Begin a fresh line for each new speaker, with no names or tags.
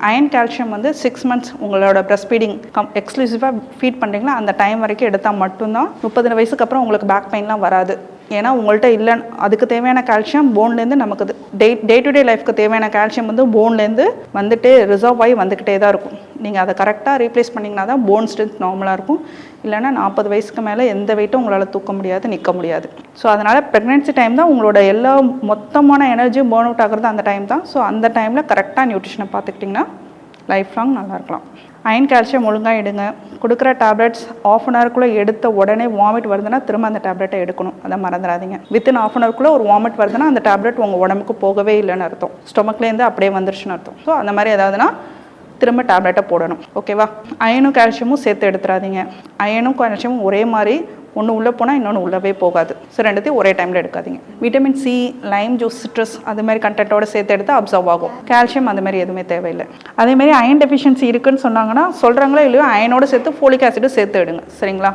Iron calcium வந்து 6 months உங்களோட breast feeding எக்ஸ்க்ளூசிவாக ஃபீட் பண்ணுறீங்களா அந்த டைம் வரைக்கும் எடுத்தால் மட்டும்தான் 30 வயசுக்கு அப்புறம் உங்களுக்கு பேக் பெயின்லாம் வராது. ஏன்னா உங்கள்கிட்ட இல்லை, அதுக்கு தேவையான கால்சியம் போன்லேருந்து நமக்கு டே டு டே லைஃப்க்கு தேவையான கால்சியம் வந்து போன்லேருந்து வந்துட்டு ரிசர்வ் ஆகி வந்துக்கிட்டே தான் இருக்கும். நீங்கள் அதை கரெக்டாக ரீப்ளேஸ் பண்ணிங்கன்னா தான் போன் ஸ்ட்ரென்த் நார்மலாக இருக்கும். இல்லைனா 40 வயசுக்கு மேலே எந்த வெயிட்டும் உங்களால் தூக்க முடியாது, நிற்க முடியாது. ஸோ அதனால் ப்ரெக்னென்சி டைம் தான் உங்களோட எல்லா மொத்தமான எனர்ஜியும் பேர்ன் அவுட் ஆகிறது அந்த டைம் தான். ஸோ அந்த டைமில் கரெக்டாக நியூட்ரிஷனை பார்த்துக்கிட்டிங்கன்னா லைஃப் லாங் நல்லா இருக்கலாம். அயன் கால்சியம் ஒழுங்காக எடுங்க. கொடுக்குற டேப்லெட்ஸ் ½ an hourக்குள்ளே எடுத்த உடனே வாமிட் வருதுன்னா திரும்ப அந்த டேப்லெட்டை எடுக்கணும், அதை மறந்துடாதீங்க. வித்தின் ½ an hourக்குள்ளே ஒரு வாமிட் வருதுன்னா அந்த டேப்லெட் உங்கள் உடம்புக்கு போகவே இல்லைன்னு அர்த்தம், ஸ்டொமக்லேருந்து அப்படியே வந்துருச்சுன்னு அர்த்தம். ஸோ அந்த மாதிரி ஏதாவதுன்னா திரும்ப டேப்லெட்டை போடணும். ஓகேவா? அயனும் கால்சியமும் சேர்த்து எடுத்துடாதீங்க. அயனும் கால்சியமும் ஒரே மாதிரி ஒன்று உள்ளே போனால் இன்னொன்று உள்ளவே போகாது. ஸோ ரெண்டுத்தையும் ஒரே டைமில் எடுக்காதீங்க. Vitamin C, Lime juice, citrus அது மாதிரி கண்டென்ட்டோட சேர்த்து எடுத்து அப்சர்வ் ஆகும். கால்சியம் அந்த மாதிரி எதுவுமே தேவையில்லை. அதேமாதிரி அயன் டெஃபிஷியன்சி இருக்குன்னு சொன்னாங்கன்னா சொல்கிறாங்களோ இல்லையோ அயனோட சேர்த்து ஃபோலிக் ஆசிடும் சேர்த்து எடுங்க. சரிங்களா?